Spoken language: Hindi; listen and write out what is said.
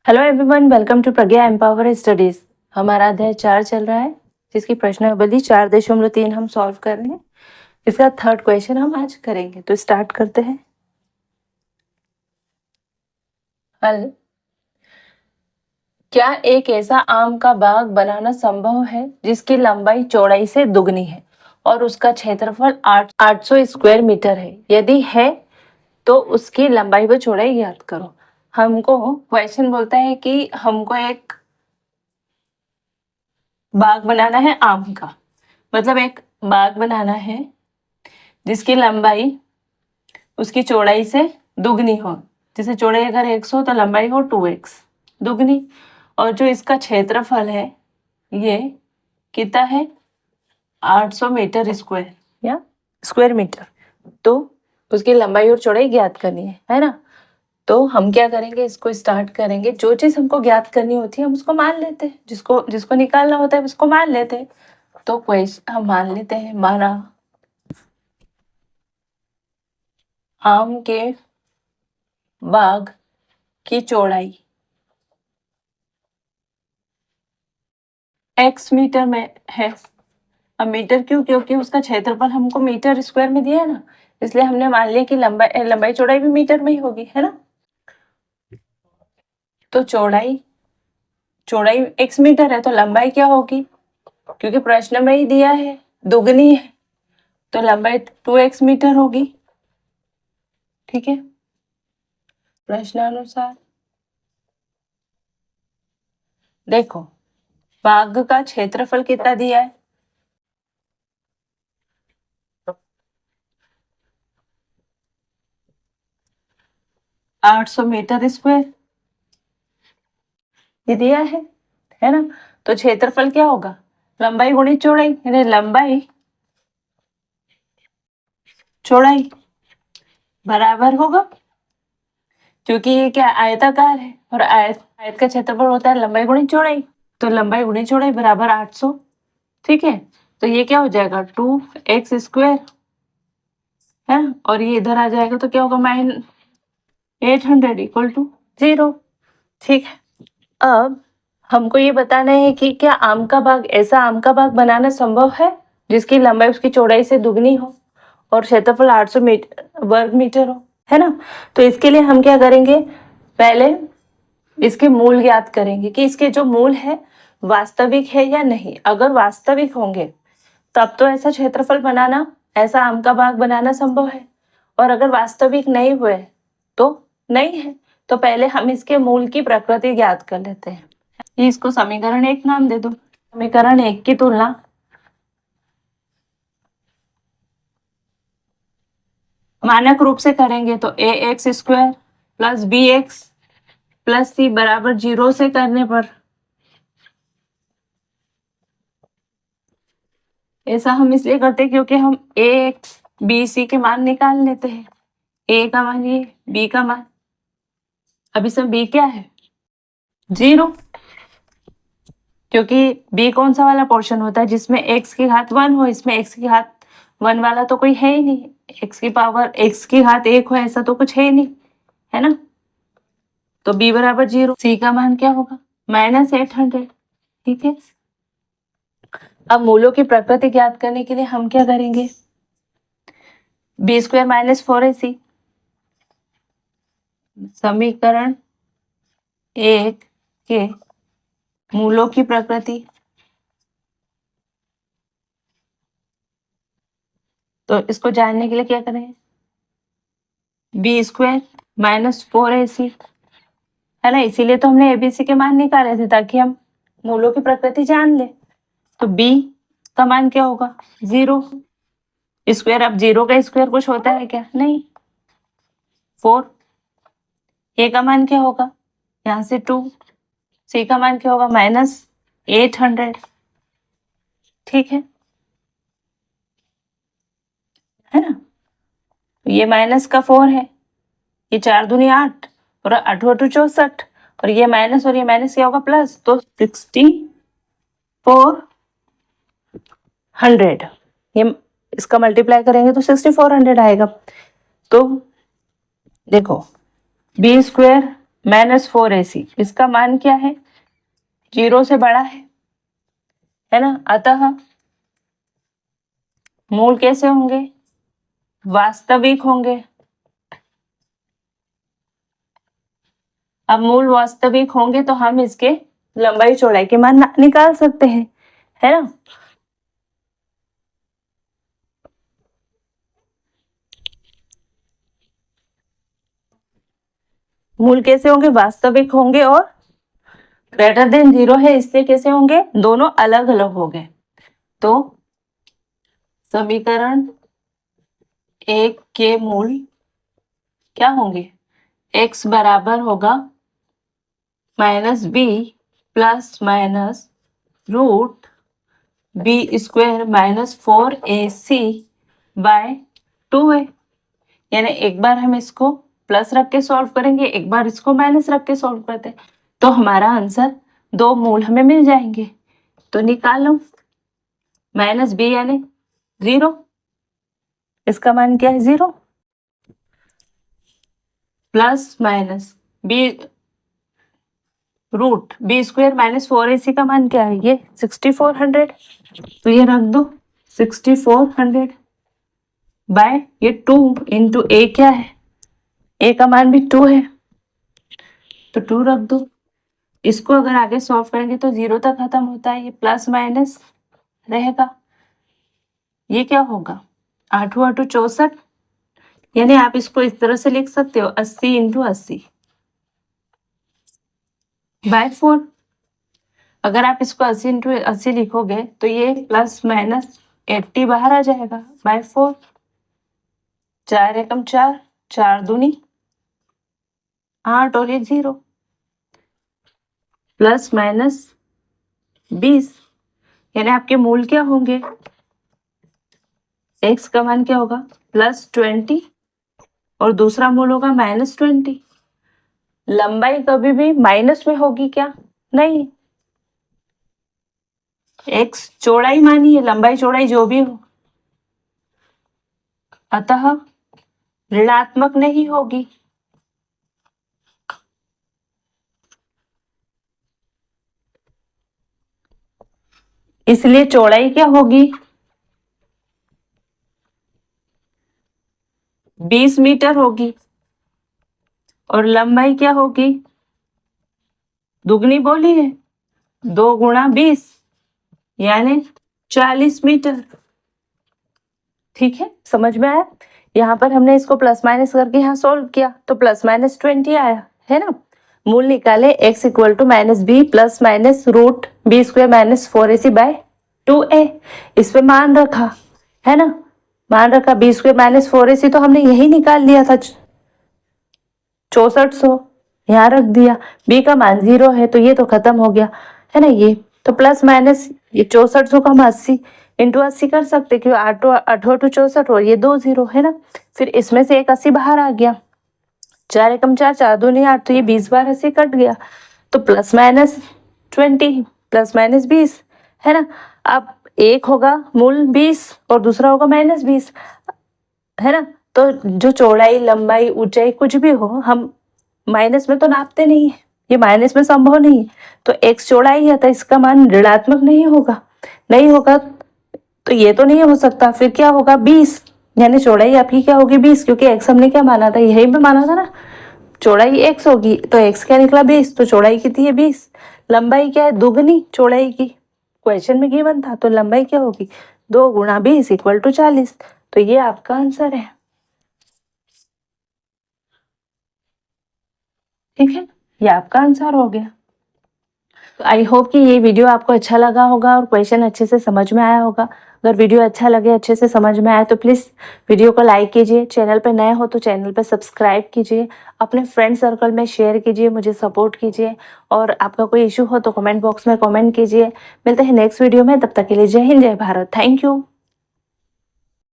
Hello everyone, welcome to Pragya empower studies. हमारा अध्याय 4 चल रहा है, जिसकी प्रश्नावली 4.3 हम सॉल्व कर रहे हैं। इसका थर्ड क्वेश्चन हम आज करेंगे, तो स्टार्ट करते हैं। हल: क्या एक ऐसा आम का बाग बनाना संभव है जिसकी लंबाई चौड़ाई से दुगनी है और उसका क्षेत्रफल 800 स्क्वायर मीटर है? यदि है तो उसकी लंबाई व चौड़ाई ज्ञात करो। हमको क्वेश्चन बोलता है कि हमको एक बाग बनाना है आम का, मतलब एक बाग बनाना है जिसकी लंबाई उसकी चौड़ाई से दुगनी हो। जैसे चौड़ाई अगर 100 हो तो लंबाई हो 2x दुगनी, और जो इसका क्षेत्रफल है ये कितना है 800 मीटर स्क्वायर या स्क्वायर मीटर। तो उसकी लंबाई और चौड़ाई ज्ञात करनी है ना। तो हम क्या करेंगे, इसको स्टार्ट करेंगे। जो चीज हमको ज्ञात करनी होती है हम उसको मान लेते हैं, जिसको जिसको निकालना होता है उसको मान लेते हैं। तो क्वेश्चन हम मान लेते हैं, माना आम के बाग की चौड़ाई x मीटर में है। अब मीटर क्यों? क्योंकि उसका क्षेत्रफल हमको मीटर स्क्वायर में दिया है ना, इसलिए हमने मान लिया कि लंबाई चौड़ाई भी मीटर में ही होगी, है ना। तो चौड़ाई x मीटर है तो लंबाई क्या होगी? क्योंकि प्रश्न में ही दिया है दुगनी है, तो लंबाई 2x मीटर होगी। ठीक है, प्रश्नानुसार देखो बाग का क्षेत्रफल कितना दिया है? 800 मीटर स्क्वायर ये दिया है ना। तो क्षेत्रफल क्या होगा? लंबाई गुणी चौड़ाई, यानी लंबाई चौड़ाई बराबर होगा, क्योंकि ये क्या आयताकार है और आयत का क्षेत्रफल होता है लंबाई गुणी चौड़ाई। तो लंबाई गुणी चौड़ाई बराबर 800। ठीक है, तो ये क्या हो जाएगा 2x स्क्वायर है, और ये इधर आ जाएगा तो क्या होगा -800 इक्वल टू 0। ठीक है, अब हमको ये बताना है कि क्या ऐसा आम का बाग बनाना संभव है जिसकी लंबाई उसकी चौड़ाई से दुगनी हो और क्षेत्रफल 800 वर्ग मीटर हो, है ना। तो इसके लिए हम क्या करेंगे, पहले इसके मूल ज्ञात करेंगे कि इसके जो मूल है वास्तविक है या नहीं। अगर वास्तविक होंगे तब तो ऐसा क्षेत्रफल बनाना, ऐसा आम का बाग बनाना संभव है, और अगर वास्तविक नहीं हुए तो नहीं है। तो पहले हम इसके मूल की प्रकृति ज्ञात कर लेते हैं। इसको समीकरण 1 नाम दे दो। समीकरण 1 की तुलना मानक रूप से करेंगे तो ax square plus bx plus c बराबर 0 से करने पर ऐसा हम इसलिए करते हैं क्योंकि हम ax bc के मान निकाल लेते हैं। a का मान ये, b का मान, अब इसमें b क्या है 0, क्योंकि b कौन सा वाला पोर्शन होता है जिसमें x की घात 1 हो। इसमें x की घात 1 वाला तो कोई है ही नहीं, x की पावर x की घात 1 हो ऐसा तो कुछ है ही नहीं, है ना। तो b बराबर 0, c का मान क्या होगा -800। ठीक है, अब मूलों की प्रकृति ज्ञात करने के लिए हम क्या करेंगे, b स्क्वायर -4ac समीकरण 1 के मूलों की प्रकृति। तो इसको जानने के लिए क्या करें, b स्क्वायर -4ac है ना, इसीलिए तो हमने एबीसी के मान निकाले थे ताकि हम मूलों की प्रकृति जान ले। तो b का मान क्या होगा 0 स्क्वायर। अब 0 का स्क्वायर कुछ होता है क्या? नहीं। 4, a का मान क्या होगा यहाँ से 2, c का मान क्या होगा -800। ठीक है ना। तो ये माइनस का 4 है, ये 4 दूनी 8 और 8 2 64, और ये माइनस क्या होगा प्लस, तो 6400। ये इसका मल्टीप्लाई करेंगे तो 6400 आएगा। तो देखो b स्क्वायर -4ac, इसका मान क्या है? 0 से बड़ा है ना। अतः मूल कैसे होंगे? वास्तविक होंगे। अब मूल वास्तविक होंगे तो हम इसके लंबाई चौड़ाई के मान निकाल सकते हैं, है ना। मूल कैसे होंगे? वास्तविक होंगे, और ग्रेटर देन 0 है इसलिए कैसे होंगे? दोनों अलग अलग हो गए। तो समीकरण 1 के मूल क्या होंगे? x बराबर होगा -b plus minus root b square -4ac by 2a। यानी एक बार हम इसको प्लस रख के सॉल्व करेंगे, एक बार इसको माइनस रख के सॉल्व करते हैं, तो हमारा आंसर 2 मूल हमें मिल जाएंगे। तो निकालो -b यानी 0, इसका मान क्या है? 0 plus minus b root b square -4ac का मान क्या है? ये 6400, तो ये रख दो 6400 बाय ये 2 इंटू a क्या है? a का मान भी 2 है, तो 2 रख दो। इसको अगर आगे सॉल्व करेंगे तो 0 तक खत्म होता है, ये प्लस माइनस रहेगा। ये क्या होगा? 8 8 64, यानी आप इसको इस तरह से लिख सकते हो 80 इंटू 80 बाय 4। अगर आप इसको 80 इंटू 80 लिखोगे तो ये प्लस माइनस 80 बाहर आ जाएगा बाय 4। 4 एकम 4, 4 दूनी 8 और ये 0 प्लस माइनस 20, यानी आपके मूल क्या होंगे? x का मान क्या होगा? +20 और दूसरा मूल होगा -20। लंबाई कभी भी माइनस में होगी क्या? नहीं, x चौड़ाई मानिए, लंबाई चौड़ाई जो भी हो, अतः ऋणात्मक नहीं होगी। इसलिए चौड़ाई क्या होगी? 20 मीटर होगी, और लंबाई क्या होगी? दुगनी बोली है, 2 गुणा 20 यानी 40 मीटर। ठीक है, समझ में आया? यहाँ पर हमने इसको प्लस माइनस करके यहाँ सोल्व किया तो +-20 आया, है ना। मूल निकाले x equal to -b plus minus root b square -4ac by 2a। इस पे मान रखा, है ना, मान रखा b स्क्वायर -4ac, तो हमने यही निकाल लिया था 6400, यहाँ रख दिया। b का मान 0 है तो ये तो खत्म हो गया, है ना। ये तो प्लस माइनस ये 6400 को हम 80 इंटू 80 कर सकते, क्योंकि 8 8 64 और ये 2 0 है ना। फिर इसमें से एक 80 बाहर आ गया, 4 एकम 4, 4 दूनी 8, तो ये 20 बार 80 कट गया, तो +-20 +-20, है ना। अब एक होगा मूल 20 और दूसरा होगा -20, है ना। तो जो चौड़ाई लंबाई ऊंचाई कुछ भी हो, हम माइनस में तो नापते नहीं है, ये माइनस में संभव नहीं है। तो x चौड़ाई है तो इसका मान ऋणात्मक नहीं होगा, नहीं होगा तो ये तो नहीं हो सकता। फिर क्या होगा? 20, यानी चौड़ाई आपकी क्या होगी? 20, क्योंकि x हमने क्या माना था? यही पे माना था ना, चौड़ाई x होगी, तो x क्या निकला? 20, तो चौड़ाई कितनी है? 20। लंबाई क्या है? दुगनी चौड़ाई की, क्वेश्चन में गिवन था, तो लंबाई क्या होगी? 2 गुणा 20 इक्वल टू 40। तो ये आपका आंसर है। ठीक है, ये आपका आंसर हो गया। तो आई होप कि ये वीडियो आपको अच्छा लगा होगा और क्वेश्चन अच्छे से समझ में आया होगा। अगर वीडियो अच्छा लगे, अच्छे से समझ में आया, तो प्लीज़ वीडियो को लाइक कीजिए, चैनल पर नए हो तो चैनल पर सब्सक्राइब कीजिए, अपने फ्रेंड सर्कल में शेयर कीजिए, मुझे सपोर्ट कीजिए, और आपका कोई इशू हो तो कमेंट बॉक्स में कमेंट कीजिए। मिलते हैं नेक्स्ट वीडियो में, तब तक के लिए जय हिंद, जय भारत, थैंक यू।